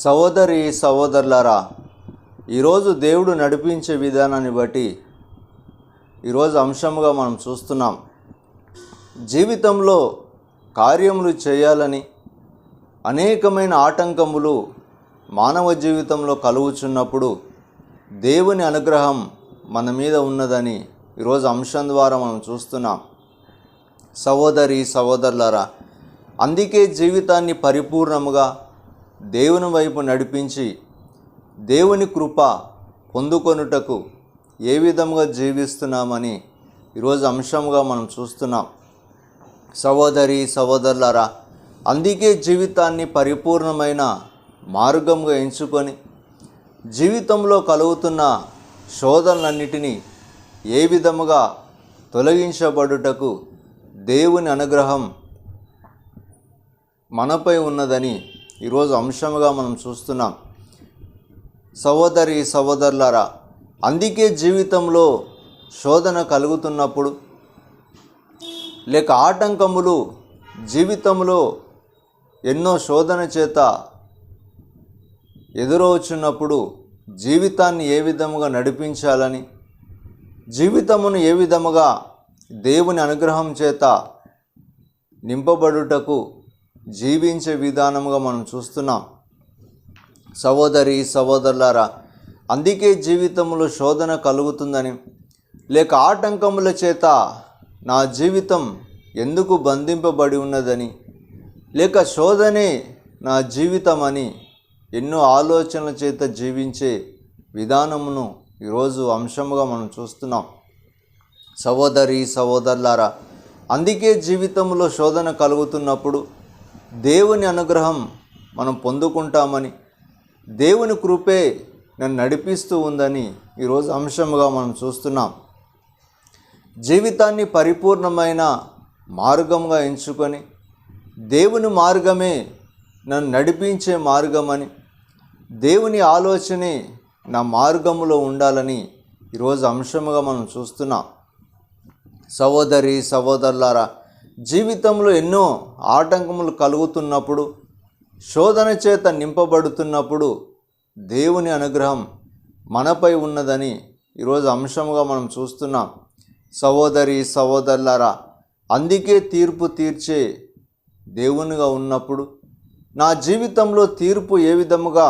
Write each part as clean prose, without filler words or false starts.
సహోదరి సహోదరులారా, ఈరోజు దేవుడు నడిపించే విధానాన్ని బట్టి ఈరోజు అంశముగా మనం చూస్తున్నాం. జీవితంలో కార్యములు చేయాలని అనేకమైన ఆటంకములు మానవ జీవితంలో కలుగుచున్నప్పుడు దేవుని అనుగ్రహం మన మీద ఉన్నదని ఈరోజు అంశం ద్వారా మనం చూస్తున్నాం. సహోదరి సహోదరులారా, అందుకే జీవితాన్ని పరిపూర్ణముగా దేవుని వైపు నడిపించి దేవుని కృప పొందుకొనుటకు ఏ విధంగా జీవిస్తున్నామని ఈరోజు అంశంగా మనం చూస్తున్నాం. సహోదరి సహోదరులారా, అందుకే జీవితాన్ని పరిపూర్ణమైన మార్గంగా ఎంచుకొని జీవితంలో కలుగుతున్న శోధనలన్నిటినీ ఏ విధముగా తొలగించబడుటకు దేవుని అనుగ్రహం మనపై ఉన్నదని ఈరోజు అంశముగా మనం చూస్తున్నాం. సహోదరి సహోదరులారా, అందుకే జీవితంలో శోధన కలుగుతున్నప్పుడు లేక ఆటంకములు జీవితంలో ఎన్నో శోధన చేత ఎదురవుచున్నప్పుడు జీవితాన్ని ఏ విధముగా నడిపించాలని, జీవితమును ఏ విధముగా దేవుని అనుగ్రహం చేత నింపబడుటకు జీవించే విధానముగా మనం చూస్తున్నాం. సహోదరి సహోదరులారా, అందుకే జీవితంలో శోధన కలుగుతుందని లేక ఆటంకముల చేత నా జీవితం ఎందుకు బంధింపబడి ఉన్నదని లేక శోధనే నా జీవితం అని ఎన్నో ఆలోచనల చేత జీవించే విధానమును ఈరోజు అంశముగా మనం చూస్తున్నాం. సహోదరి సహోదరులారా, అందుకే జీవితంలో శోధన కలుగుతున్నప్పుడు దేవుని అనుగ్రహం మనం పొందుకుంటామని, దేవుని కృపే నన్ను నడిపిస్తూ ఉందని ఈరోజు అంశముగా మనం చూస్తున్నాం. జీవితాన్ని పరిపూర్ణమైన మార్గంగా ఎంచుకొని దేవుని మార్గమే నన్ను నడిపించే మార్గమని, దేవుని ఆలోచనే నా మార్గములో ఉండాలని ఈరోజు అంశముగా మనం చూస్తున్నాం. సహోదరి సహోదరులారా, జీవితంలో ఎన్నో ఆటంకములు కలుగుతున్నప్పుడు, శోధన చేత నింపబడుతున్నప్పుడు దేవుని అనుగ్రహం మనపై ఉన్నదని ఈరోజు అంశముగా మనం చూస్తున్నాం. సహోదరి సహోదరులారా, అందుకే తీర్పు తీర్చే దేవునిగా ఉన్నప్పుడు నా జీవితంలో తీర్పు ఏ విధముగా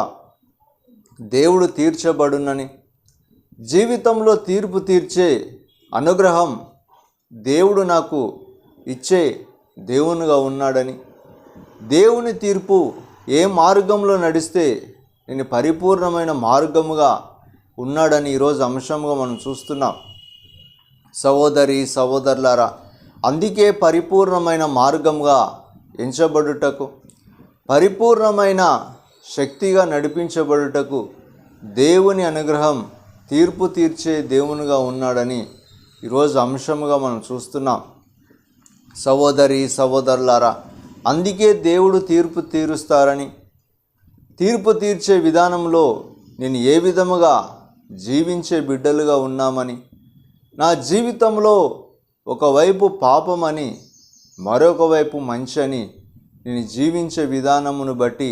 దేవుడు తీర్చబడునని, జీవితంలో తీర్పు తీర్చే అనుగ్రహం దేవుడు నాకు ఇచ్చే దేవునిగా ఉన్నాడని, దేవుని తీర్పు ఏ మార్గంలో నడిస్తే నేను పరిపూర్ణమైన మార్గముగా ఉన్నాడని ఈరోజు అంశంగా మనం చూస్తున్నాం. సహోదరి సహోదరులారా, అందుకే పరిపూర్ణమైన మార్గంగా ఎంచబడుటకు, పరిపూర్ణమైన శక్తిగా నడిపించబడుటకు దేవుని అనుగ్రహం తీర్పు తీర్చే దేవునిగా ఉన్నాడని ఈరోజు అంశముగా మనం చూస్తున్నాం. సహోదరి సహోదరులారా, అందుకే దేవుడు తీర్పు తీరుస్తారని, తీర్పు తీర్చే విధానంలో నేను ఏ విధముగా జీవించే బిడ్డలుగా ఉన్నామని, నా జీవితంలో ఒకవైపు పాపమని మరొక వైపు మంచి అని నేను జీవించే విధానమును బట్టి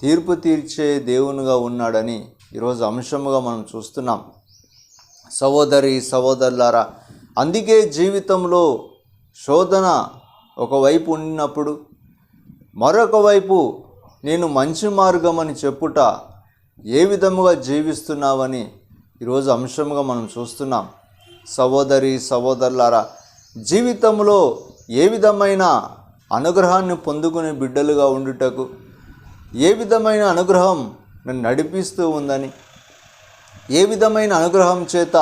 తీర్పు తీర్చే దేవునిగా ఉన్నాడని ఈరోజు అంశముగా మనం చూస్తున్నాం. సహోదరి సహోదరులారా, అందుకే జీవితంలో శోధన ఒకవైపు ఉన్నప్పుడు మరొక వైపు నేను మంచి మార్గం అని చెప్పుట ఏ విధముగా జీవిస్తున్నావని ఈరోజు అంశముగా మనం చూస్తున్నాం. సహోదరి సహోదరులారా, జీవితంలో ఏ విధమైన అనుగ్రహాన్ని పొందుకునే బిడ్డలుగా ఉండుటకు, ఏ విధమైన అనుగ్రహం నన్ను నడిపిస్తూ ఉందని, ఏ విధమైన అనుగ్రహం చేత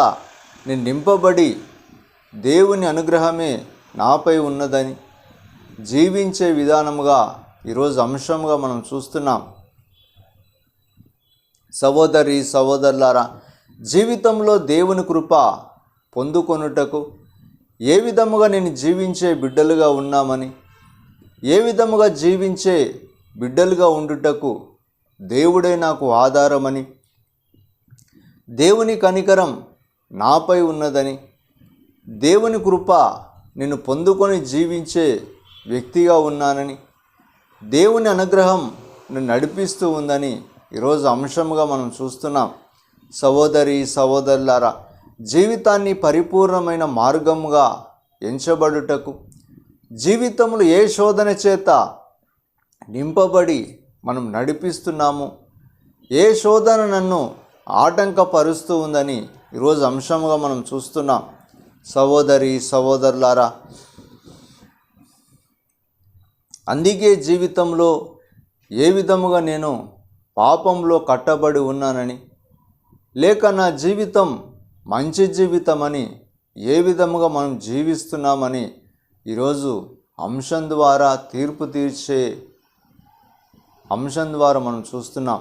నేను నింపబడి దేవుని అనుగ్రహమే నాపై ఉన్నదని జీవించే విధానముగా ఈరోజు అంశంగా మనం చూస్తున్నాం. సహోదరి సహోదరులారా, జీవితంలో దేవుని కృప పొందుకొనుటకు ఏ విధముగా నేను జీవించే బిడ్డలుగా ఉన్నామని, ఏ విధముగా జీవించే బిడ్డలుగా ఉండుటకు దేవుడే నాకు ఆధారమని, దేవుని కనికరం నాపై ఉన్నదని, దేవుని కృప నేను పొందుకొని జీవించే వ్యక్తిగా ఉన్నానని, దేవుని అనుగ్రహం నన్ను నడిపిస్తూ ఉందని ఈరోజు అంశంగా మనం చూస్తున్నాం. సహోదరి సహోదరులారా, జీవితాన్ని పరిపూర్ణమైన మార్గంగా ఎంచబడుటకు, జీవితంలో ఏ శోధన చేత నింపబడి మనం నడిపిస్తున్నాము, ఏ శోధన నన్ను ఆటంకపరుస్తూ ఉందని ఈరోజు అంశంగా మనం చూస్తున్నాం. సహోదరి సహోదరులారా, అందుకే జీవితంలో ఏ విధముగా నేను పాపంలో కట్టబడి ఉన్నానని, లేక నా జీవితం మంచి జీవితం అని ఏ విధముగా మనం జీవిస్తున్నామని ఈరోజు అంశం ద్వారా, తీర్పు తీర్చే అంశం ద్వారా మనం చూస్తున్నాం.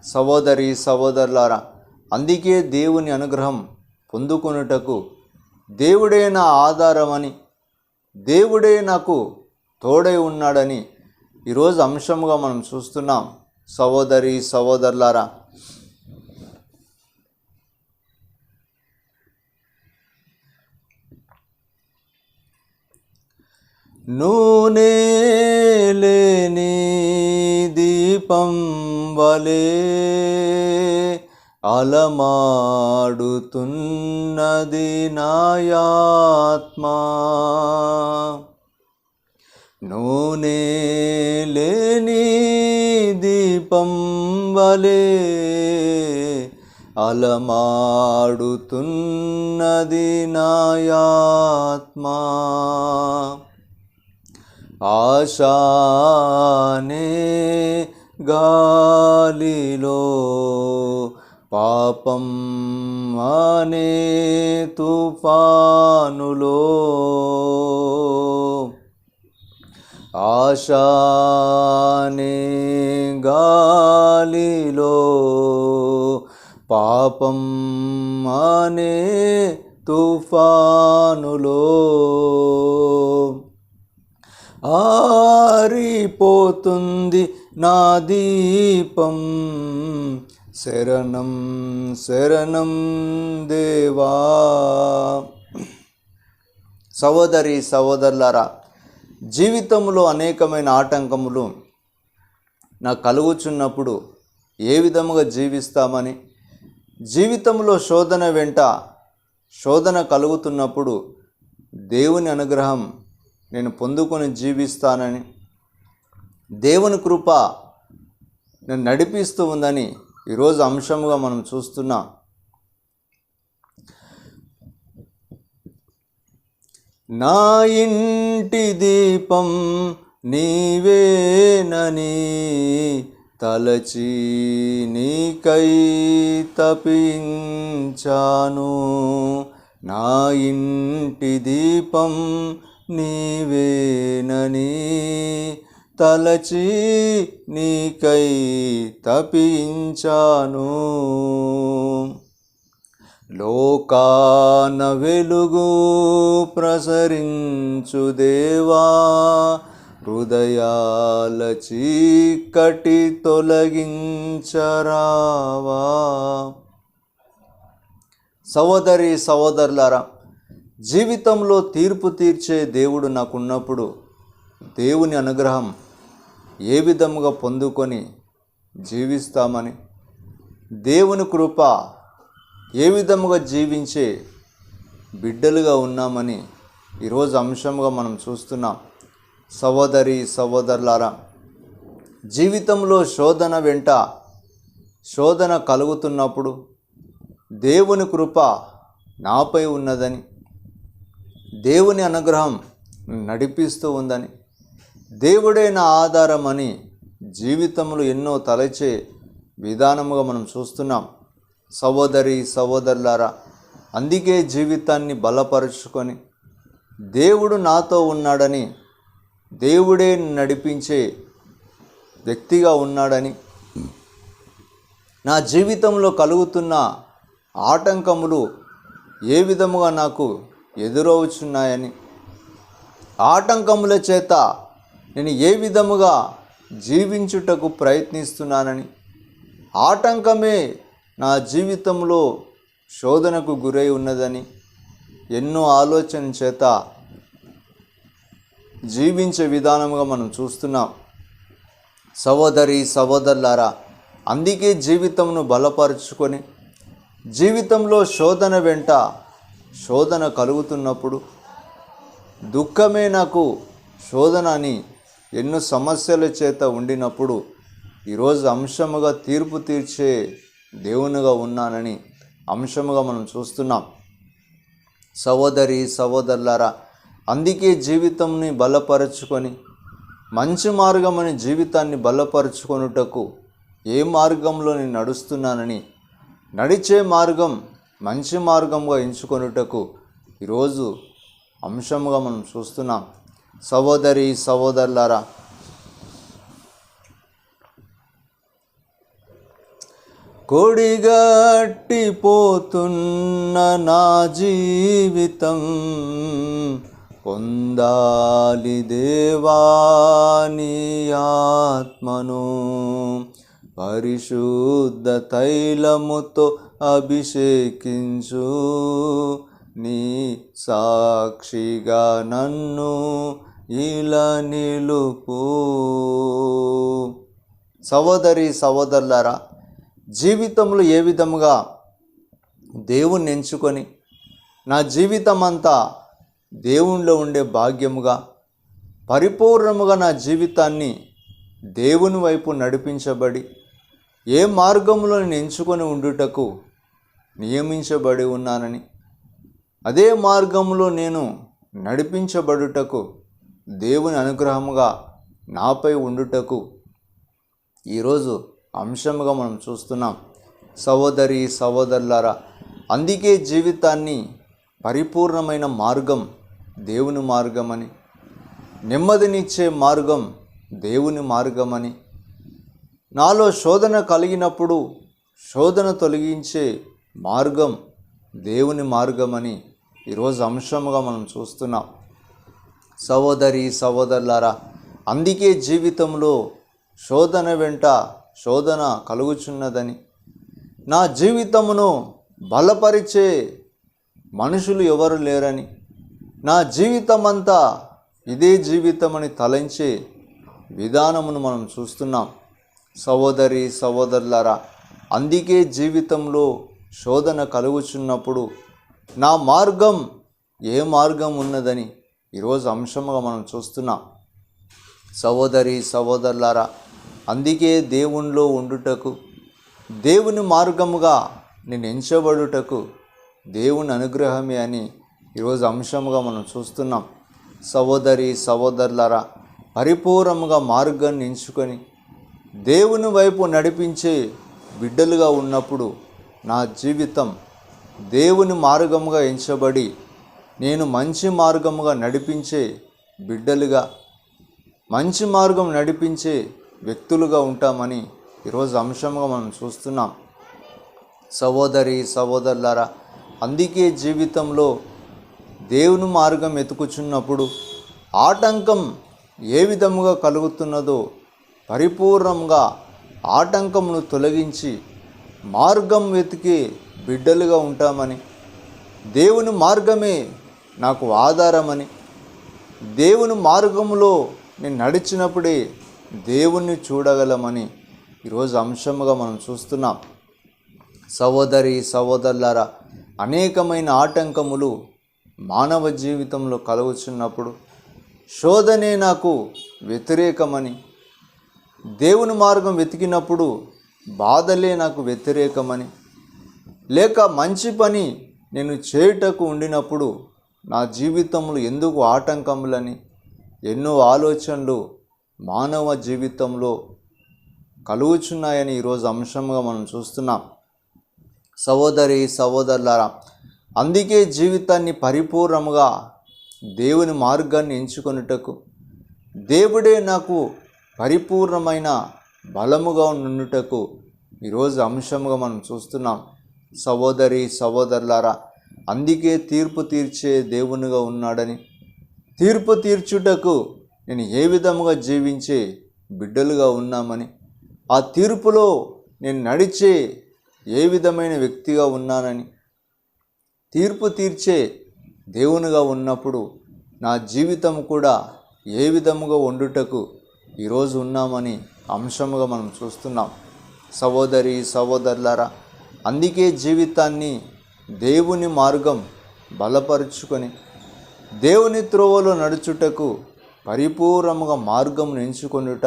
సహోదరి సహోదరులారా, అందుకే దేవుని అనుగ్రహం పొందుకొనుటకు దేవుడే నా ఆధారమని, దేవుడే నాకు తోడై ఉన్నాడని ఈరోజు అంశంగా మనం చూస్తున్నాం. సహోదరి సహోదరులారా, నూనె లేని దీపం వలె అలమాడుతున్నది నాయాత్మా, నూనె లేని దీపం వలె అలమాడుతున్నది నాయాత్మా, ఆశానే గాలిలో పాపం అనే తుఫానులో, ఆశానే గాలిలో పాపం అనే తుఫానులో ఆరిపోతుంది నా దీపం, శరణం శరణం దేవా. సహోదరి సహోదరులారా, జీవితంలో అనేకమైన ఆటంకములు నాకు కలుగుచున్నప్పుడు ఏ విధముగా జీవిస్తామని, జీవితంలో శోధన వెంట శోధన కలుగుతున్నప్పుడు దేవుని అనుగ్రహం నేను పొందుకొని జీవిస్తానని, దేవుని కృప నేను నడిపిస్తూ ఉందని ఈరోజు అంశముగా మనం చూస్తున్నాం. నా ఇంటి దీపం నీవేనని తలచి నీకై తపించాను, నా ఇంటి దీపం నీవేనని తలచి నీకై తపించాను, లోకాన వెలుగు ప్రసరించు దేవా, హృదయాల చీకటి తొలగించరావా. సహోదరి సహోదరులారా, జీవితంలో తీర్పు తీర్చే దేవుడు నాకున్నప్పుడు దేవుని అనుగ్రహం ఏ విధముగా పొందుకొని జీవిస్తామని, దేవుని కృప ఏ విధముగా జీవించే బిడ్డలుగా ఉన్నామని ఈరోజు అంశంగా మనం చూస్తున్నాం. సహోదరి సహోదరులారా, జీవితంలో శోధన వెంట శోధన కలుగుతున్నప్పుడు దేవుని కృప నాపై ఉన్నదని, దేవుని అనుగ్రహం నడిపిస్తూ ఉందని, దేవుడే నా ఆధారం అని జీవితంలో ఎన్నో తలచే విధానముగా మనం చూస్తున్నాం. సహోదరి సహోదరులారా, అందుకే జీవితాన్ని బలపరుచుకొని దేవుడు నాతో ఉన్నాడని, దేవుడే నడిపించే వ్యక్తిగా ఉన్నాడని, నా జీవితంలో కలుగుతున్న ఆటంకములు ఏ విధముగా నాకు ఎదురవుచున్నాయని, ఆటంకముల చేత నేను ఏ విధముగా జీవించుటకు ప్రయత్నిస్తున్నానని, ఆటంకమే నా జీవితంలో శోధనకు గురై ఉన్నదని, ఎన్నో ఆలోచన చేత జీవించే విధానముగా మనం చూస్తున్నాం. సహోదరి సహోదరులారా, అందుకే జీవితంను బలపరుచుకొని జీవితంలో శోధన వెంట శోధన కలుగుతున్నప్పుడు దుఃఖమే నాకు శోధన అని ఎన్నో సమస్యల చేత ఉండినప్పుడు ఈరోజు అంశముగా తీర్పు తీర్చే దేవునిగా ఉన్నానని అంశముగా మనం చూస్తున్నాం. సహోదరి సహోదరులారా, అందుకే జీవితంని బలపరుచుకొని మంచి మార్గమని జీవితాన్ని బలపరుచుకొనుటకు ఏ మార్గంలో నేను నడుస్తున్నానని నడిచే మార్గం మంచి మార్గంగా ఎంచుకొనుటకు ఈరోజు అంశముగా మనం చూస్తున్నాం. సహోదరి సహోదరులారా, కొడిగట్టిపోతున్న నా జీవితం పొందాలి దేవాని ఆత్మను, పరిశుద్ధ తైలముతో అభిషేకించు, నీ సాక్షిగా నన్ను ఇలా నిలుపు. సహోదరి సహోదరులారా, జీవితంలో ఏ విధముగా దేవుణ్ణి ఎంచుకొని నా జీవితం అంతా దేవునిలో ఉండే భాగ్యముగా పరిపూర్ణముగా నా జీవితాన్ని దేవుని వైపు నడిపించబడి ఏ మార్గంలో నేను ఎంచుకొని ఉండుటకు నియమించబడి ఉన్నానని, అదే మార్గంలో నేను నడిపించబడుటకు దేవుని అనుగ్రహముగా నాపై ఉండుటకు ఈరోజు అంశముగా మనం చూస్తున్నాం. సహోదరి సహోదరులారా, అందుకే జీవితాన్ని పరిపూర్ణమైన మార్గం దేవుని మార్గమని, నెమ్మదినిచ్చే మార్గం దేవుని మార్గమని, నాలో శోధన కలిగినప్పుడు శోధన తొలగించే మార్గం దేవుని మార్గమని ఈరోజు అంశముగా మనం చూస్తున్నాం. సహోదరి సహోదరులారా, అందుకే జీవితంలో శోధన వెంట శోధన కలుగుచున్నదని, నా జీవితమును బలపరిచే మనుషులు ఎవరు లేరని, నా జీవితమంతా ఇదే జీవితమని తలంచే విధానమును మనం చూస్తున్నాం. సహోదరి సహోదరులారా, అందుకే జీవితంలో శోధన కలుగుచున్నప్పుడు నా మార్గం ఏ మార్గం ఉన్నదని ఈరోజు అంశముగా మనం చూస్తున్నాం. సహోదరి సహోదరులారా, అందుకే దేవునిలో ఉండుటకు దేవుని మార్గముగా నేను ఎంచబడుటకు దేవుని అనుగ్రహమే అని ఈరోజు అంశముగా మనం చూస్తున్నాం. సహోదరి సహోదరులారా, పరిపూర్ణముగా మార్గాన్ని ఎంచుకొని దేవుని వైపు నడిపించే బిడ్డలుగా ఉన్నప్పుడు నా జీవితం దేవుని మార్గముగా ఎంచబడి నేను మంచి మార్గముగా నడిపించే బిడ్డలుగా, మంచి మార్గం నడిపించే వ్యక్తులుగా ఉంటామని ఈరోజు అంశంగా మనం చూస్తున్నాం. సహోదరి సహోదరులారా, అందుకే జీవితంలో దేవుని మార్గం ఎతుకుచున్నప్పుడు ఆటంకం ఏ విధముగా కలుగుతున్నదో పరిపూర్ణంగా ఆటంకమును తొలగించి మార్గం వెతికే బిడ్డలుగా ఉంటామని, దేవుని మార్గమే నాకు ఆధారమని, దేవుని మార్గములో నేను నడిచినప్పుడే దేవుణ్ణి చూడగలమని ఈరోజు అంశముగా మనం చూస్తున్నాం. సహోదరి సహోదరులారా, అనేకమైన ఆటంకములు మానవ జీవితంలో కలుగుచున్నప్పుడు శోధనే నాకు వ్యతిరేకమని, దేవుని మార్గం వెతికినప్పుడు బాధలే నాకు వ్యతిరేకమని, లేక మంచి పని నేను చేయుటకు ఉండినప్పుడు నా జీవితంలో ఎందుకు ఆటంకములని ఎన్నో ఆలోచనలు మానవ జీవితంలో కలుగుచున్నాయని ఈరోజు అంశంగా మనం చూస్తున్నాం. సహోదరి సహోదరులారా, అందుకే జీవితాన్ని పరిపూర్ణముగా దేవుని మార్గాన్ని ఎంచుకొనుటకు దేవుడే నాకు పరిపూర్ణమైన బలముగా ఉండుటకు ఈరోజు అంశముగా మనం చూస్తున్నాం. సహోదరి సహోదరులారా, అందుకే తీర్పు తీర్చే దేవునిగా ఉన్నాడని, తీర్పు తీర్చుటకు నేను ఏ విధముగా జీవించే బిడ్డలుగా ఉన్నామని, ఆ తీర్పులో నేను నడిచే ఏ విధమైన వ్యక్తిగా ఉన్నానని, తీర్పు తీర్చే దేవునిగా ఉన్నప్పుడు నా జీవితం కూడా ఏ విధముగా ఉండుటకు ఈరోజు ఉన్నామని అంశముగా మనం చూస్తున్నాం. సహోదరి సహోదరులారా, అందుకే జీవితాన్ని దేవుని మార్గం బలపరుచుకొని దేవుని త్రోవలో నడుచుటకు పరిపూర్ణముగా మార్గం ఎంచుకొనుట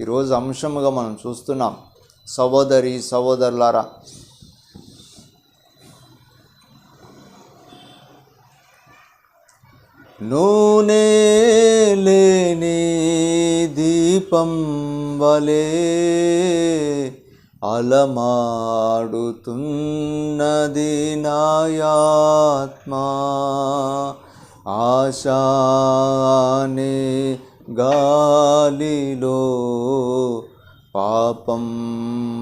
ఈరోజు అంశముగా మనం చూస్తున్నాం. సహోదరి సహోదరులారా, నూనె లేని దీపం వలె అలమాడుతున్నది నాయాత్మా, ఆశానే గాలిలో పాపం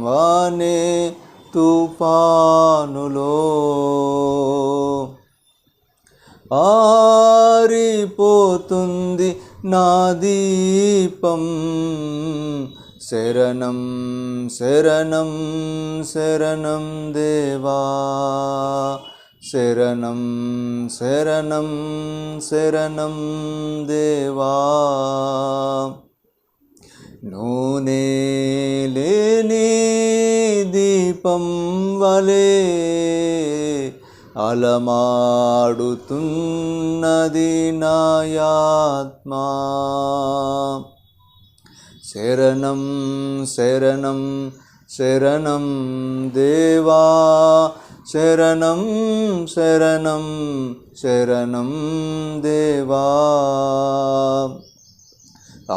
వానే తుఫానులో ఆరిపోతుంది నా దీపం, శరణం శరణం శరణం దేవా, శరణం శరణం శరణం దేవా. నూనె లేని దీపం వలె అలమాడుతున్నది నాయాత్మా, శరణం శరణం శరణం దేవా, శరణం శరణం శరణం దేవా.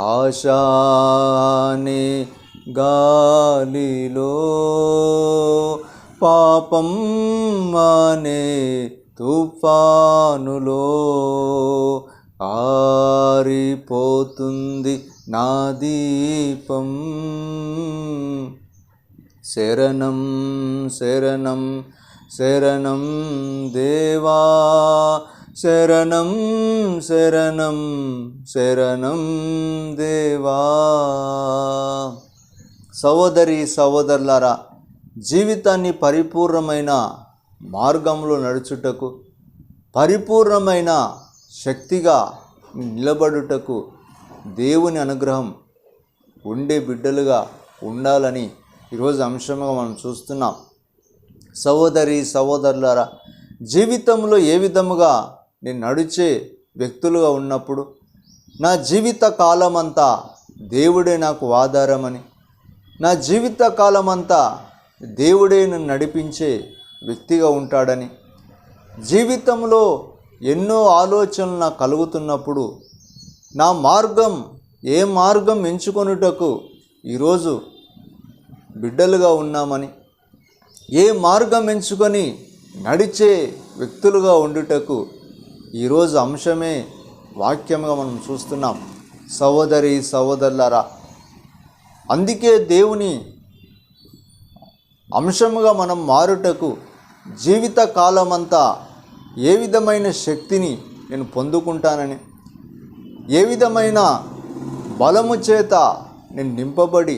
ఆశానే గాలిలో పాపం అనే తుఫానులో ఆరిపోతుంది నా దీపం, శరణం శరణం శరణం దేవా, శరణం శరణం శరణం దేవా. సహోదరి సహోదరులారా, జీవితాన్ని పరిపూర్ణమైన మార్గంలో నడుచుటకు, పరిపూర్ణమైన శక్తిగా నిలబడుటకు దేవుని అనుగ్రహం ఉండే బిడ్డలుగా ఉండాలని ఈరోజు అంశంగా మనం చూస్తున్నాం. సహోదరి సహోదరులారా, జీవితంలో ఏ విధముగా నేను నడిచే వ్యక్తులుగా ఉన్నప్పుడు నా జీవిత కాలమంతా దేవుడే నాకు ఆధారమని, నా జీవిత కాలమంతా దేవుడే నన్ను నడిపించే వ్యక్తిగా ఉంటాడని, జీవితంలో ఎన్నో ఆలోచనలు నాకు కలుగుతున్నప్పుడు నా మార్గం ఏ మార్గం ఎంచుకొనుటకు ఈరోజు బిడ్డలుగా ఉన్నామని, ఏ మార్గం ఎంచుకొని నడిచే వ్యక్తులుగా ఉండుటకు ఈరోజు అంశమే వాక్యంగా మనం చూస్తున్నాం. సహోదరి సహోదరులారా, అందుకే దేవుని అంశముగా మనం మారుటకు జీవిత కాలమంతా ఏ విధమైన శక్తిని నేను పొందుకుంటానని, ఏ విధమైన బలము చేత నేను నింపబడి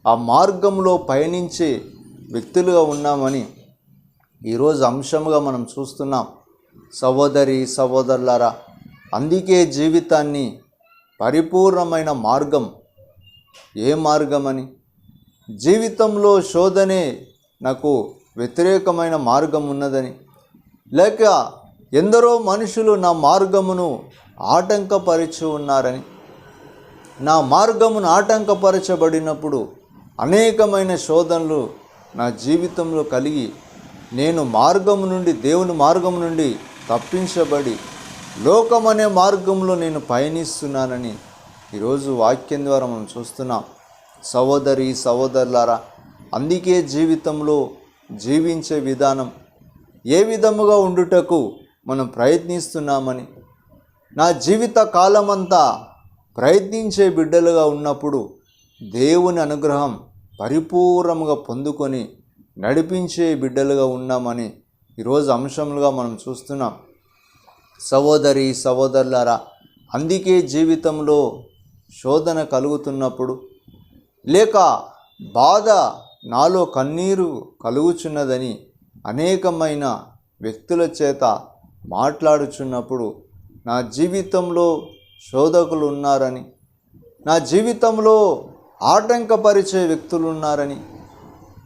ఆ మార్గంలో పయనించే వ్యక్తులుగా ఉన్నామని ఈరోజు అంశముగా మనం చూస్తున్నాం. సహోదరి సహోదరులారా, అందుకే జీవితాన్ని పరిపూర్ణమైన మార్గం ఏ మార్గమని, జీవితంలో శోధనే నాకు వ్యతిరేకమైన మార్గం ఉన్నదని, లేక ఎందరో మనుషులు నా మార్గమును ఆటంకపరిచి ఉన్నారని, నా మార్గమును ఆటంకపరచబడినప్పుడు అనేకమైన శోధనలు నా జీవితంలో కలిగి నేను మార్గము నుండి, దేవుని మార్గము నుండి తప్పించబడి లోకమనే మార్గంలో నేను పయనిస్తున్నానని ఈరోజు వాక్యం ద్వారా మనం చూస్తున్నాం. సహోదరి సహోదరులారా, అందుకే జీవితంలో జీవించే విధానం ఏ విధముగా ఉండుటకు మనం ప్రయత్నిస్తున్నామని, నా జీవిత కాలమంతా ప్రయత్నించే బిడ్డలుగా ఉన్నప్పుడు దేవుని అనుగ్రహం పరిపూర్ణముగా పొందుకొని నడిపించే బిడ్డలుగా ఉన్నామని ఈరోజు అంశములుగా మనం చూస్తున్నాం. సహోదరి సహోదరులారా, అందుకే జీవితంలో శోధన కలుగుతున్నప్పుడు, లేక బాధ నాలో కన్నీరు కలుగుచున్నదని అనేకమైన వ్యక్తుల చేత మాట్లాడుచున్నప్పుడు, నా జీవితంలో శోధకులు ఉన్నారని, నా జీవితంలో ఆటంకపరిచే వ్యక్తులు ఉన్నారని,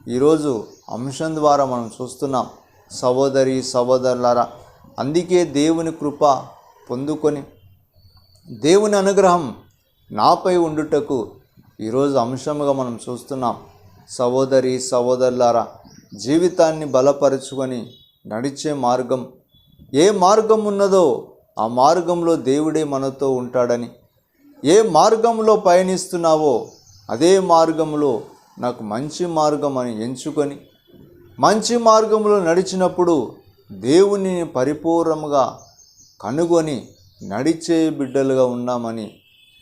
ఈరోజు అంశం ద్వారా మనం చూస్తున్నాం. సహోదరి సహోదరులారా, అందుకే దేవుని కృప పొందుకొని దేవుని అనుగ్రహం నాపై ఉండుటకు ఈరోజు అంశంగా మనం చూస్తున్నాం. సహోదరి సహోదరులారా, జీవితాన్ని బలపరుచుకొని నడిచే మార్గం, ఏ మార్గం ఉన్నదో ఆ మార్గంలో దేవుడే మనతో ఉంటాడని, ఏ మార్గంలో పయనిస్తున్నావో అదే మార్గంలో నాకు మంచి మార్గం అని ఎంచుకొని మంచి మార్గంలో నడిచినప్పుడు దేవుని పరిపూర్ణంగా కనుగొని నడిచే బిడ్డలుగా ఉన్నామని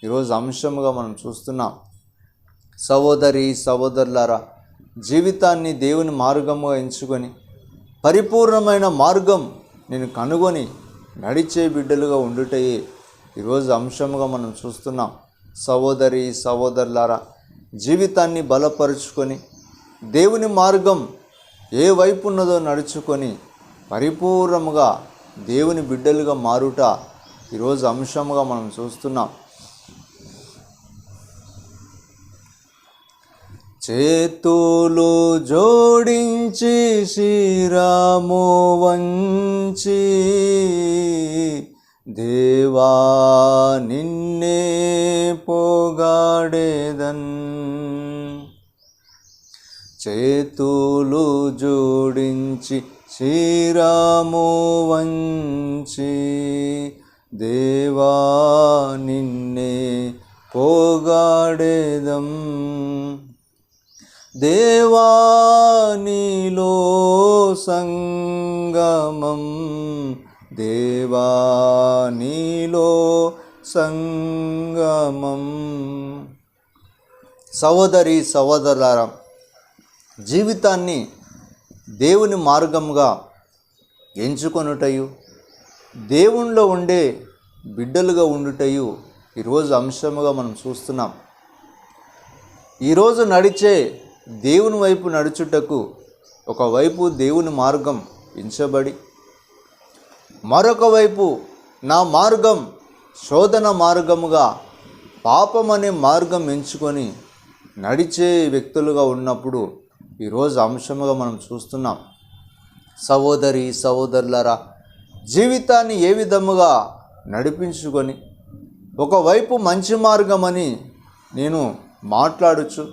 ఈరోజు అంశంగా మనం చూస్తున్నాం. సహోదరి సహోదరులారా, జీవితాన్ని దేవుని మార్గంగా ఎంచుకొని పరిపూర్ణమైన మార్గం నేను కనుగొని నడిచే బిడ్డలుగా ఉండుటయే ఈరోజు అంశంగా మనం చూస్తున్నాం. సహోదరి సహోదరులారా, జీవితాన్ని బలపరుచుకొని దేవుని మార్గం ఏ వైపు ఉన్నదో నడుచుకొని పరిపూర్ణముగా దేవుని బిడ్డలుగా మారుట ఈరోజు అంశంగా మనం చూస్తున్నాం. చేతులు జోడించి శిరము వంచి దేవా నిన్నే పొగడెదన్. చేతులు జోడించి శిరము వంచి దేవా నిన్నే పొగడెదం. దేవా నీలో సంగమం, దేవా నీలో సంగమం. సహోదరి సహోదరులారా, జీవితాన్ని దేవుని మార్గంగా ఎంచుకొనుటయు దేవునిలో ఉండే బిడ్డలుగా ఉండుటయు ఈరోజు అంశముగా మనం చూస్తున్నాం. ఈరోజు నడిచే దేవుని వైపు నడుచుటకు ఒకవైపు దేవుని మార్గం ఎంచబడి, మరొక వైపు నా మార్గం శోధన మార్గముగా పాపమనే మార్గం ఎంచుకొని నడిచే వ్యక్తులుగా ఉన్నప్పుడు ఈరోజు అంశముగా మనం చూస్తున్నాం. సహోదరి సహోదరులారా, జీవితాన్ని ఏ విధముగా నడిపించుకొని ఒకవైపు మంచి మార్గమని నేను మాట్లాడుచు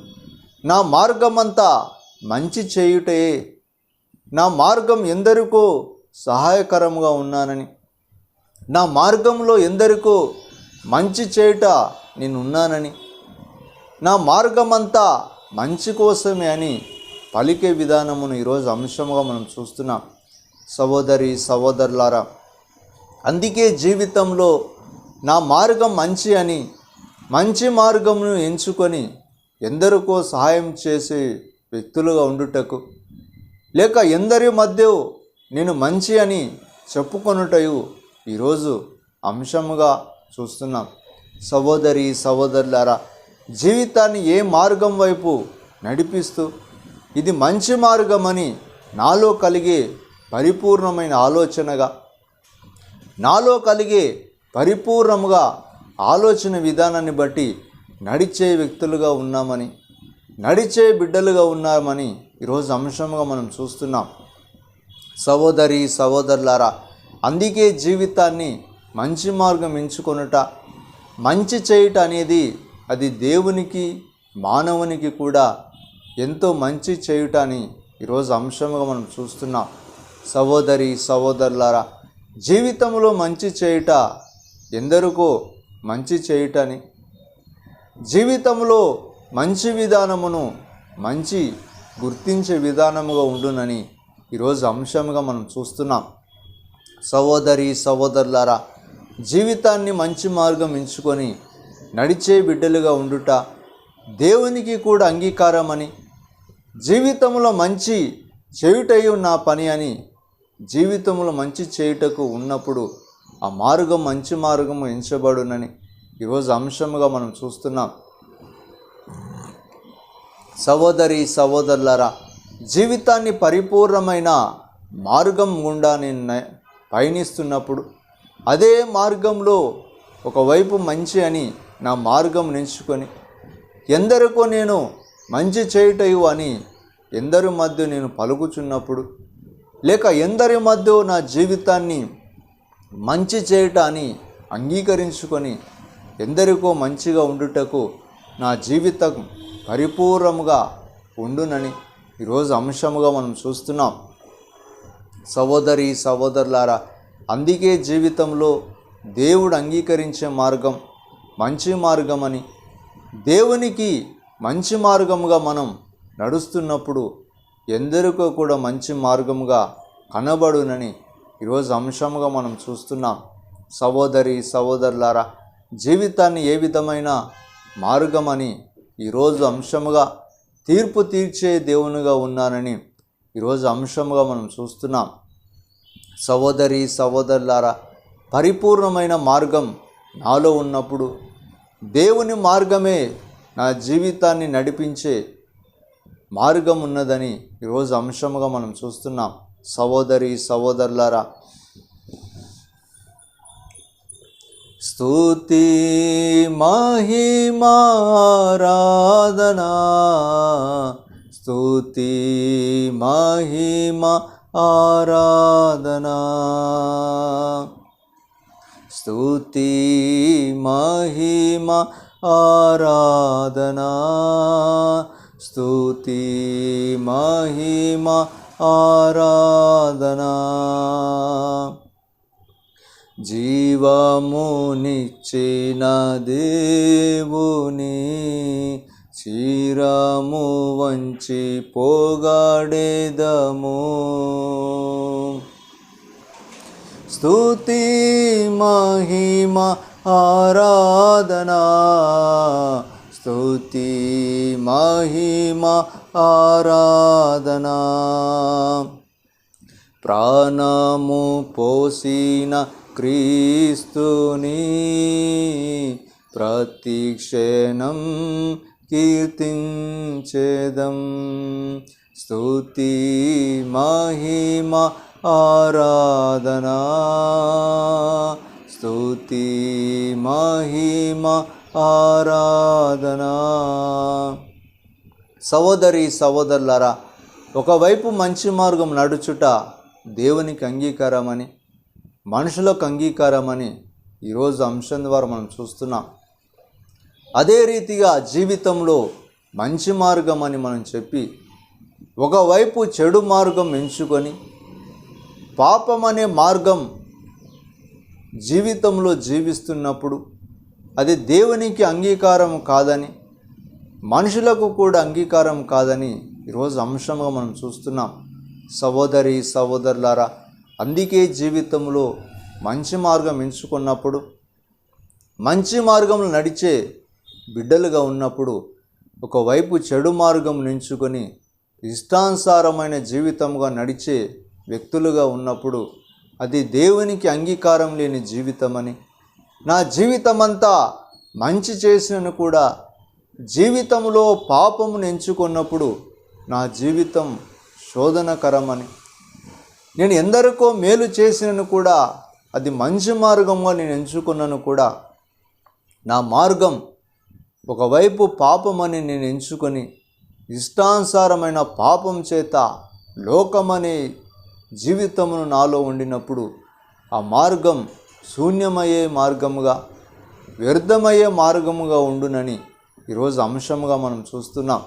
నా మార్గమంతా మంచి చేయుటే, నా మార్గం ఎందరికో సహాయకరంగా ఉన్నానని, నా మార్గంలో ఎందరికో మంచి చేయుట నేను ఉన్నానని, నా మార్గమంతా మంచి కోసమే అని పలికే విధానమును ఈరోజు అంశంగా మనం చూస్తున్నాం. సహోదరి సహోదరులారా, అందుకే జీవితంలో నా మార్గం మంచి అని మంచి మార్గమును ఎంచుకొని ఎందరికో సహాయం చేసే వ్యక్తులుగా ఉండుటకు, లేక ఎందరి మధ్య నేను మంచి అని చెప్పుకొనుటయు ఈరోజు అంశముగా చూస్తున్నాం. సహోదరి సహోదరులారా, జీవితాన్ని ఏ మార్గం వైపు నడిపిస్తూ ఇది మంచి మార్గమని నాలో కలిగే పరిపూర్ణమైన ఆలోచనగా, నాలో కలిగే పరిపూర్ణముగా ఆలోచన విధానాన్ని బట్టి నడిచే వ్యక్తులుగా ఉన్నామని, నడిచే బిడ్డలుగా ఉన్నామని ఈరోజు అంశంగా మనం చూస్తున్నాం. సహోదరి సహోదరులారా, అందుకే జీవితాన్ని మంచి మార్గం ఎంచుకొనుట, మంచి చేయుట అనేది అది దేవునికి మానవునికి కూడా ఎంతో మంచి చేయుట అని ఈరోజు అంశంగా మనం చూస్తున్నాం. సహోదరి సహోదరులారా, జీవితంలో మంచి చేయుట ఎందరికో మంచి చేయుటని, జీవితంలో మంచి విధానమును మంచి గుర్తించే విధానముగా ఉండునని ఈరోజు అంశంగా మనం చూస్తున్నాం. సహోదరి సహోదరులారా, జీవితాన్ని మంచి మార్గం ఎంచుకొని నడిచే బిడ్డలుగా ఉండుట దేవునికి కూడా అంగీకారం అని, జీవితంలో మంచి చేయుటయు నా పని అని, జీవితంలో మంచి చేయుటకు ఉన్నప్పుడు ఆ మార్గం మంచి మార్గము ఎంచబడునని ఈరోజు అంశముగా మనం చూస్తున్నాం. సహోదరి సహోదరులారా, జీవితాన్ని పరిపూర్ణమైన మార్గం గుండా నేను పయనిస్తున్నప్పుడు అదే మార్గంలో ఒకవైపు మంచి అని నా మార్గం ఎంచుకొని ఎందరికో నేను మంచి చేయుటయు అని ఎందరి మధ్య నేను పలుకుచున్నప్పుడు, లేక ఎందరి మధ్య నా జీవితాన్ని మంచి చేయటాన్ని అంగీకరించుకొని ఎందరికో మంచిగా ఉండుటకు నా జీవితం పరిపూర్ణముగా ఉండునని ఈరోజు అంశముగా మనం చూస్తున్నాం. సహోదరి సహోదరులారా, అందుకే జీవితంలో దేవుడు అంగీకరించే మార్గం మంచి మార్గం అని, దేవునికి మంచి మార్గముగా మనం నడుస్తున్నప్పుడు ఎందరికో కూడా మంచి మార్గముగా కనబడునని ఈరోజు అంశముగా మనం చూస్తున్నాం. సహోదరి సహోదరులారా, జీవితాన్ని ఏ విధమైన మార్గం అని ఈరోజు అంశముగా తీర్పు తీర్చే దేవునిగా ఉన్నానని ఈరోజు అంశముగా మనం చూస్తున్నాం. సహోదరి సహోదరులారా, పరిపూర్ణమైన మార్గం నాలో ఉన్నప్పుడు దేవుని మార్గమే నా జీవితాన్ని నడిపించే మార్గం ఉన్నదని ఈరోజు అంశముగా మనం చూస్తున్నాం. సహోదరి సహోదరులారా, స్తుతి మహిమారాధనా, స్తుతి మహిమా ఆరాధనా, స్తుతి మహిమా ఆరాధనా, స్తుతి మహిమా ఆరాధనా. జీవమునిచ్చిన దేవుని చిరము వంచి పోగాడేదము, స్తుతి మహిమ ఆరాధనా, స్తుతి మహిమ ఆరాధనా. ప్రాణము పోసిన క్రీస్తుని ప్రతిక్షణం కీర్తించెదం, స్తుతి మహిమ ఆరాధనా, స్తుతి మహిమ ఆరాధనా. సహోదరి సహోదరులారా, ఒకవైపు మంచి మార్గం నడుచుట దేవునికి అంగీకారమని, మనుషులకు అంగీకారమని ఈరోజు అంశం ద్వారా మనం చూస్తున్నాం. అదే రీతిగా జీవితంలో మంచి మార్గం అని మనం చెప్పి ఒకవైపు చెడు మార్గం ఎంచుకొని పాపం అనే మార్గం జీవితంలో జీవిస్తున్నప్పుడు అది దేవునికి అంగీకారం కాదని, మనుషులకు కూడా అంగీకారం కాదని ఈరోజు అంశంగా మనం చూస్తున్నాం. సహోదరి సహోదరులారా, అందుకే జీవితంలో మంచి మార్గం ఎంచుకున్నప్పుడు, మంచి మార్గంలో నడిచే బిడ్డలుగా ఉన్నప్పుడు ఒకవైపు చెడు మార్గం ఎంచుకొని ఇష్టానుసారమైన జీవితంగా నడిచే వ్యక్తులుగా ఉన్నప్పుడు అది దేవునికి అంగీకారం లేని జీవితమని, నా జీవితమంతా మంచి చేసినను కూడా జీవితంలో పాపమును ఎంచుకున్నప్పుడు నా జీవితం శోధనకరమని, నేను ఎందరికో మేలు చేసినను కూడా అది మంచి మార్గంగా నేను ఎంచుకున్నాను కూడా నా మార్గం ఒకవైపు పాపమని నేను ఎంచుకొని ఇష్టానుసారమైన పాపం చేత లోకమనే జీవితమును నాలో ఉండినప్పుడు ఆ మార్గం శూన్యమయ్యే మార్గముగా, వ్యర్థమయ్యే మార్గముగా ఉండునని ఈరోజు అంశముగా మనం చూస్తున్నాం.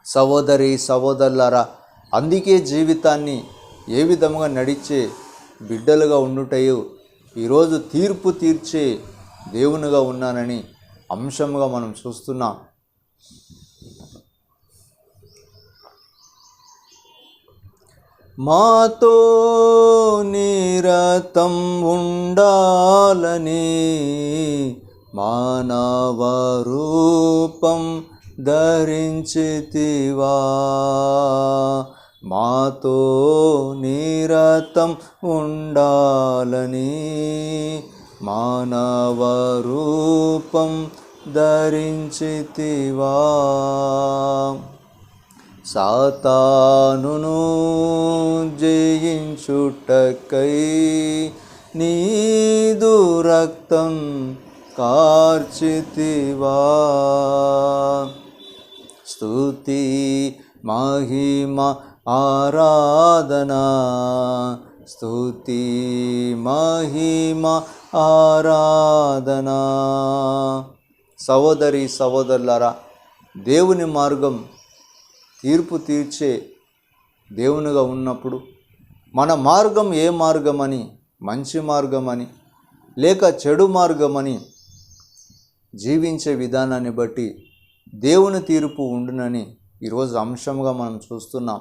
సహోదరి సహోదరులారా, అందుకే జీవితాన్ని ఏ విధముగా నడిచే బిడ్డలుగా ఉండుటయో ఈరోజు తీర్పు తీర్చే దేవునిగా ఉన్నానని అంశముగా మనం చూస్తున్నాం. మాతో నిరతం ఉండాలని మానవ రూపం ధరించితివా, మాతో నిరతం ఉండాలని మానవ రూపం ధరించితివా. సాతానును జయించుటకై నీదు రక్తం కార్చితివా. స్తుతి మహిమ ఆరాధనా, స్తుతి మహిమ ఆరాధనా. సహోదరి సహోదరులారా, దేవుని మార్గం తీర్పు తీర్చే దేవునిగా ఉన్నప్పుడు మన మార్గం ఏ మార్గమని, మంచి మార్గమని లేక చెడు మార్గమని జీవించే విధానాన్ని బట్టి దేవుని తీర్పు ఉండునని ఈరోజు అంశంగా మనం చూస్తున్నాం.